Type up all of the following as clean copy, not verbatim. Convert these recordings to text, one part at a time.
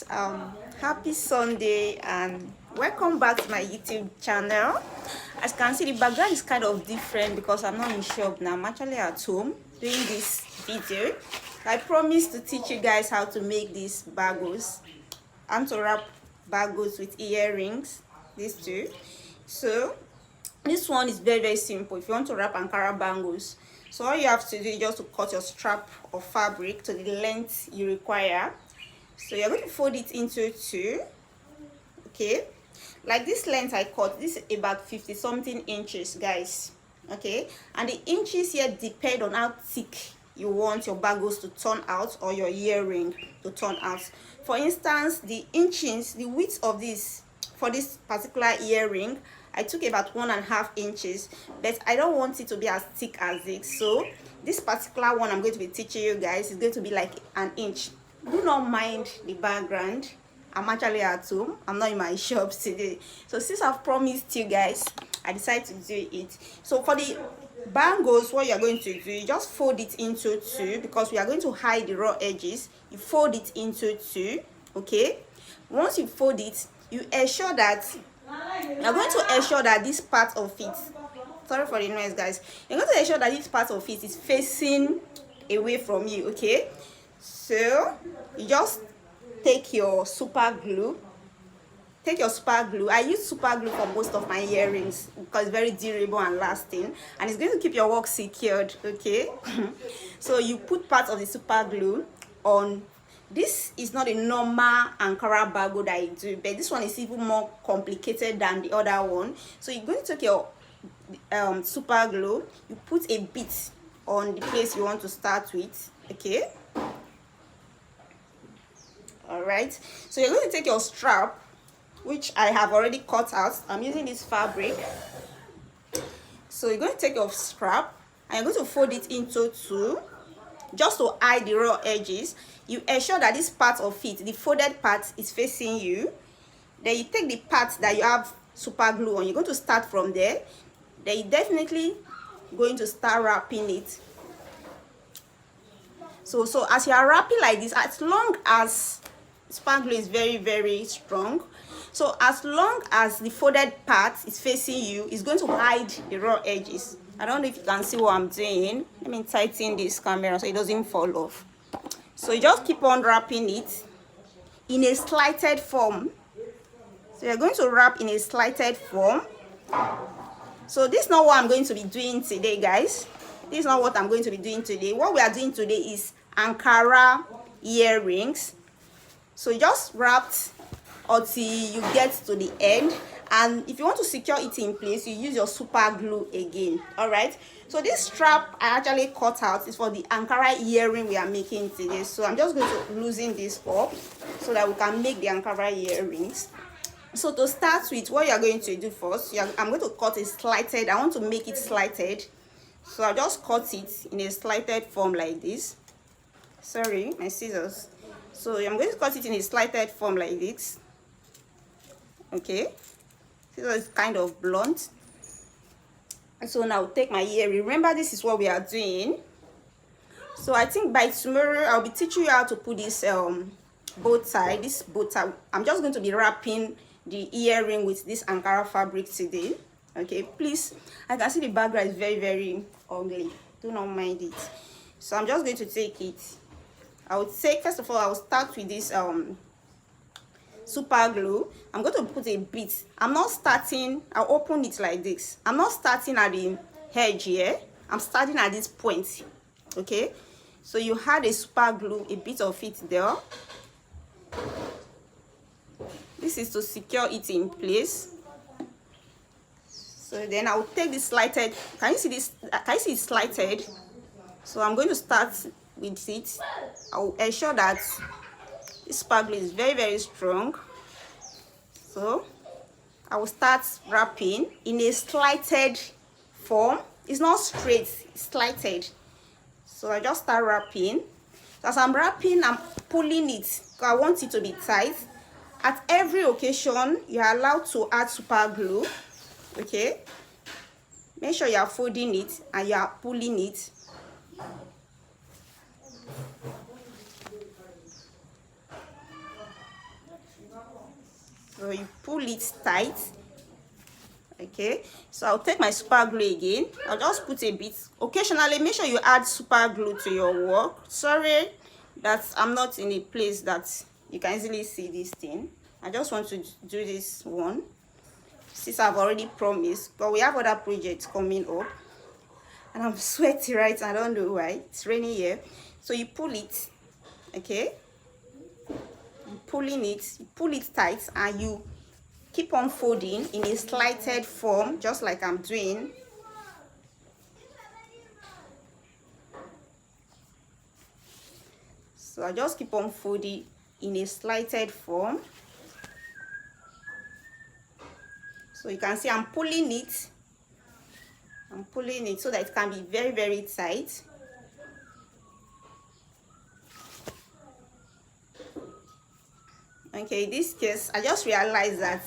Happy Sunday and welcome back to my YouTube channel. As you can see, the background is kind of different because I'm not in shop now. I'm actually at home doing this video. I promised to teach you guys how to make these bagos and to wrap bagos with earrings, these two. So this one is very simple. If you want to wrap Ankara bangles, so all you have to do is just to cut your strap of fabric to the length you require. So you're going to fold it into two, okay, like this length I cut. This is about 50 something inches, guys, okay, and the inches here depend on how thick you want your bagos to turn out or your earring to turn out. For instance, the inches, the width of this for this particular earring, I took about 1.5 inches, but I don't want it to be as thick as this. So this particular one I'm going to be teaching you guys is going to be like an inch. Do not mind the background. I'm actually at home. I'm not in my shop today. So since I've promised you guys, I decided to do it. So for the bangles, what you're going to do, you just fold it into two because we are going to hide the raw edges. You fold it into two, okay. Once you fold it, you ensure that you're going to ensure that this part of it, sorry for the noise, guys, you're going to ensure that this part of it is facing away from you, okay. So you just take your super glue. I use super glue for most of my earrings because it's very durable and lasting, and it's going to keep your work secured, okay. So you put part of the super glue on. This is not a normal Ankara bago that I do, but this one is even more complicated than the other one. So you're going to take your super glue, you put a bit on the place you want to start with, okay. All right, so you're going to take your strap, which I have already cut out. I'm using this fabric. So you're going to take your strap and you're going to fold it into two just to hide the raw edges. You ensure that this part of it, the folded part, is facing you. Then you take the part that you have super glue on. You're going to start from there. Then you're definitely going to start wrapping it. So as you are wrapping like this, as long as super glue is very strong, so as long as the folded part is facing you, it's going to hide the raw edges. I don't know if you can see what I'm doing. Let me tighten this camera so it doesn't fall off. So you just keep on wrapping it in a slighted form. So you're going to wrap in a slighted form. So this is not what I'm going to be doing today, guys. This is not what I'm going to be doing today. What we are doing today is Ankara earrings. So you just wrapped until you get to the end, and if you want to secure it in place, you use your super glue again. All right, so this strap I actually cut out is for the Ankara earring we are making today. So I'm just going to loosen this up so that we can make the Ankara earrings. So to start with, what you are going to do first, I'm going to cut it slighted. I want to make it slighted, so I'll just cut it in a slighted form like this. Sorry, my scissors. So I'm going to cut it in a slighted form like this, okay. So it's kind of blunt. And so now take my earring. Remember, this is what we are doing. So I think by tomorrow I'll be teaching you how to put this bow tie. This bow tie, I'm just going to be wrapping the earring with this Ankara fabric today, okay. Please, I can see the background is very ugly. Do not mind it. So I'm just going to take it. I would say, first of all, I will start with this super glue. I'm going to put a bit. I'm not starting, I'll open it like this. I'm not starting at the edge here. I'm starting at this point, okay. So you had a super glue, a bit of it there. This is to secure it in place. So then I'll take this slighted. Can you see this? Can you see it slighted? So I'm going to start with it. I'll ensure that this super glue is very strong. So I will start wrapping in a slighted form. It's not straight, it's slighted. So I just start wrapping. As I'm wrapping, I'm pulling it because I want it to be tight. At every occasion, you are allowed to add super glue, okay. Make sure you are folding it and you are pulling it. So you pull it tight. Okay, so I'll take my super glue again. I'll just put a bit. Occasionally make sure you add super glue to your work. Sorry that I'm not in a place that you can easily see this thing. I just want to do this one since I've already promised, but we have other projects coming up and I'm sweaty, right? I don't know why. It's raining here. So you pull it. Okay, you pull it tight, and you keep on folding in a slighted form, just like I'm doing. So I just keep on folding in a slighted form. So you can see I'm pulling it so that it can be very, very tight. Okay, in this case I just realized that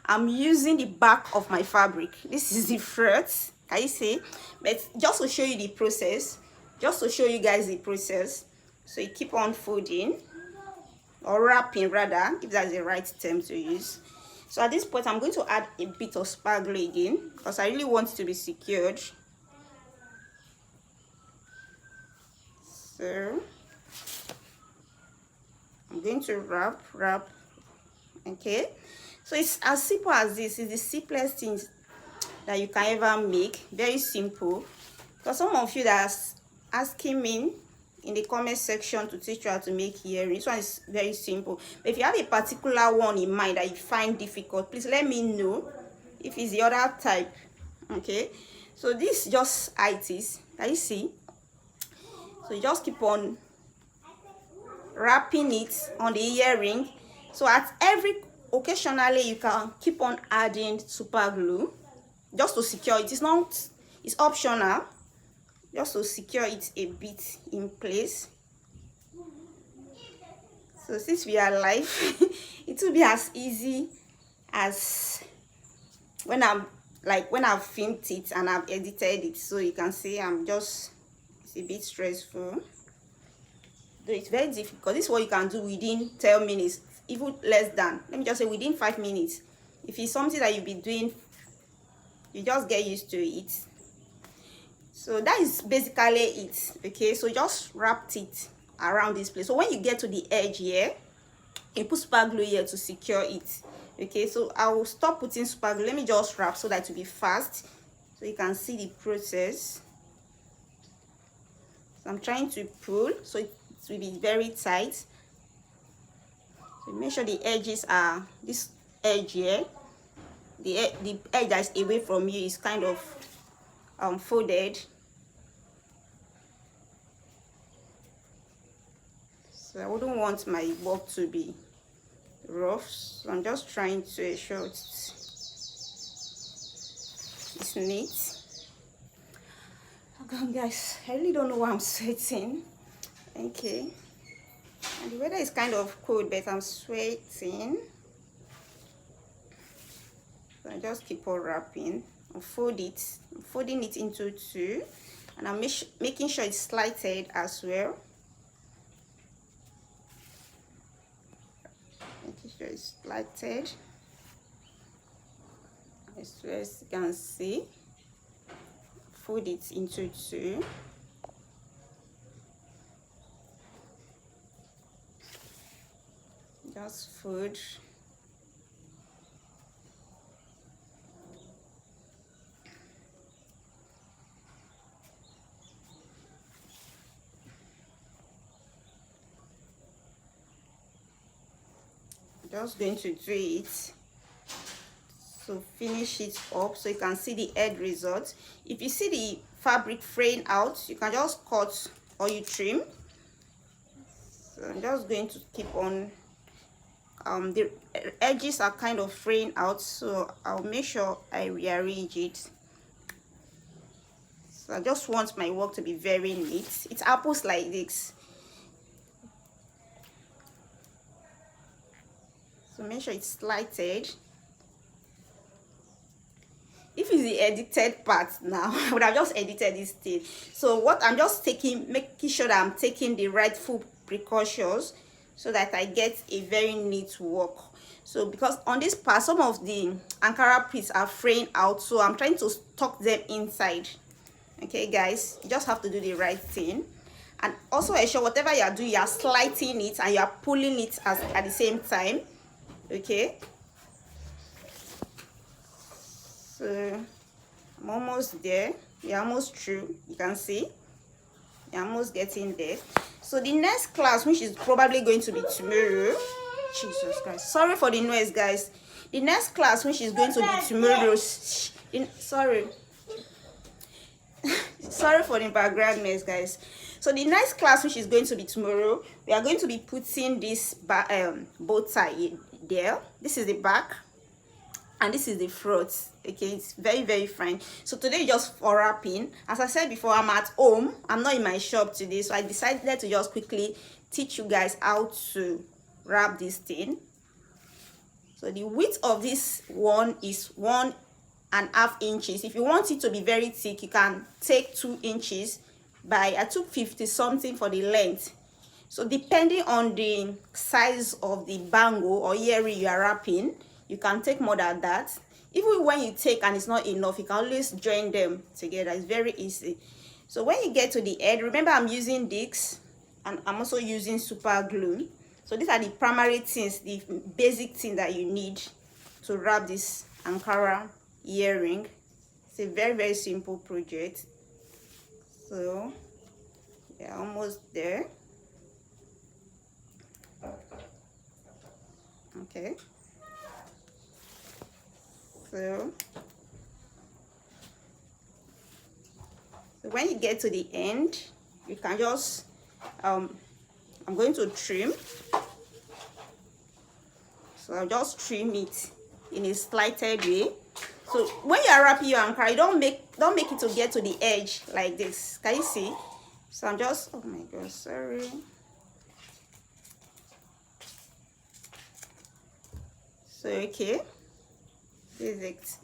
I'm using the back of my fabric. This is the front, can you see? But just to show you the process, just to show you guys the process. So you keep on folding, or wrapping rather, if that's the right term to use. So at this point I'm going to add a bit of super glue again, because I really want it to be secured. So I'm going to wrap. Okay, so it's as simple as this. It's the simplest thing that you can ever make. Very simple. For some of you that are asking me in the comment section to teach you how to make earrings, this one is very simple. But if you have a particular one in mind that you find difficult, please let me know if it's the other type. Okay, so this just how it is. Can you see? So you just keep on wrapping it on the earring. So at every occasionally you can keep on adding super glue just to secure it. It's optional, just to secure it a bit in place. So since we are live, it will be as easy as when I've filmed it and I've edited it. So you can see it's a bit stressful. Though it's very difficult. This is what you can do within 10 minutes, even less than, let me just say within 5 minutes. If it's something that you'll be doing, you just get used to it. So that is basically it. Okay, so just wrap it around this place. So when you get to the edge here, you put super glue here to secure it. Okay, so I will stop putting super glue. Let me just wrap so that it will be fast, so you can see the process. So I'm trying to pull so it will be very tight. So make sure the edges are this edge here. The edge that is away from you is kind of folded. So I wouldn't want my work to be rough, so I'm just trying to ensure it's neat. Okay guys, I really don't know why I'm sweating. Okay, and the weather is kind of cold, but I'm sweating. So I just keep on wrapping and folding it into two, and I'm making sure it's slighted as well. Making sure it's slighted as well as you can see. Fold it into two. Just fold. Just going to do it to finish it up so you can see the end result. If you see the fabric fraying out, you can just cut or you trim. So I'm just going to keep on the edges are kind of fraying out, so I'll make sure I rearrange it. So I just want my work to be very neat. It happens like this. So make sure it's slighted. If it's the edited part now, I would have just edited this thing. So what I'm just making sure that I'm taking the rightful precautions so that I get a very neat work. So because on this part some of the Ankara pleats are fraying out, so I'm trying to tuck them inside. Okay guys, you just have to do the right thing, and also ensure whatever you are doing, you are sliding it and you are pulling it at the same time. Okay, so I'm almost there. We're almost through. You can see you're almost getting there. So the next class, which is probably going to be tomorrow, Jesus Christ, sorry for the noise guys. The next class, which is going to be tomorrow, sorry sorry for the background noise guys. So the next class, which is going to be tomorrow, we are going to be putting this bow tie there. This is the back and this is the front. Okay, it's very fine. So today just for wrapping. As I said before, I'm at home, I'm not in my shop today, so I decided to just quickly teach you guys how to wrap this thing. So the width of this one is 1.5 inches. If you want it to be very thick, you can take 2 inches. By I took 50 something for the length. So depending on the size of the bangle or earring you are wrapping, you can take more than that. Even when you take and it's not enough, you can always join them together. It's very easy. So when you get to the end, remember I'm using this and I'm also using super glue. So these are the primary things, the basic thing that you need to wrap this Ankara earring. It's a very simple project. So yeah, almost there. Okay, so when you get to the end, you can just I'm going to trim. So I'll just trim it in a slighted way. So when you are wrapping your Ankara, you don't make it to get to the edge like this. Can you see? So I'm just, oh my god, sorry. So okay, this is it.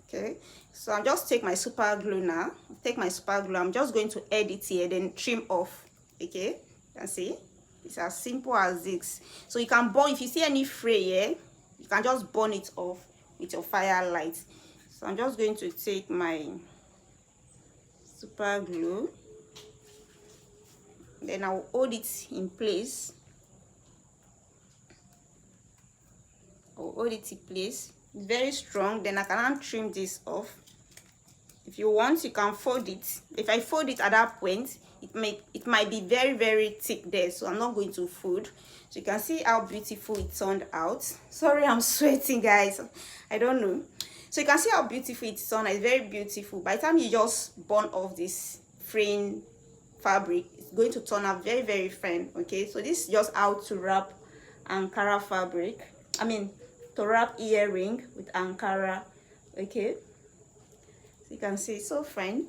Okay, so I'll just take my super glue now. Take my super glue. I'm just going to edit here, then trim off. Okay, you can see it's as simple as this. So you can burn, if you see any fray here, you can just burn it off with your firelight. So I'm just going to take my super glue, then I'll hold it in place. I'll hold it in place. It's very strong. Then I can trim this off. If you want, you can fold it. If I fold it at that point, it might be very thick there, so I'm not going to fold. So you can see how beautiful it turned out. Sorry, I'm sweating guys, I don't know. So you can see how beautiful it turned out. It's very beautiful. By the time you just burn off this fraying fabric, it's going to turn out very fine. Okay, so this is just how to wrap Ankara fabric, to wrap earring with Ankara. Okay, so you can see it's so fine.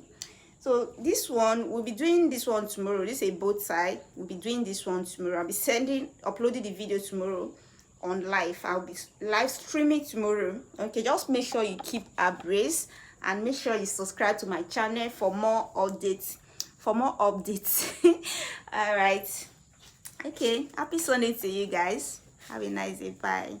So this one, we'll be doing this one tomorrow. This is a both side. We'll be doing this one tomorrow. I'll be uploading the video tomorrow on live. I'll be live streaming tomorrow. Okay, just make sure you keep abreast and make sure you subscribe to my channel for more updates. All right. Okay, happy Sunday to you guys. Have a nice day. Bye.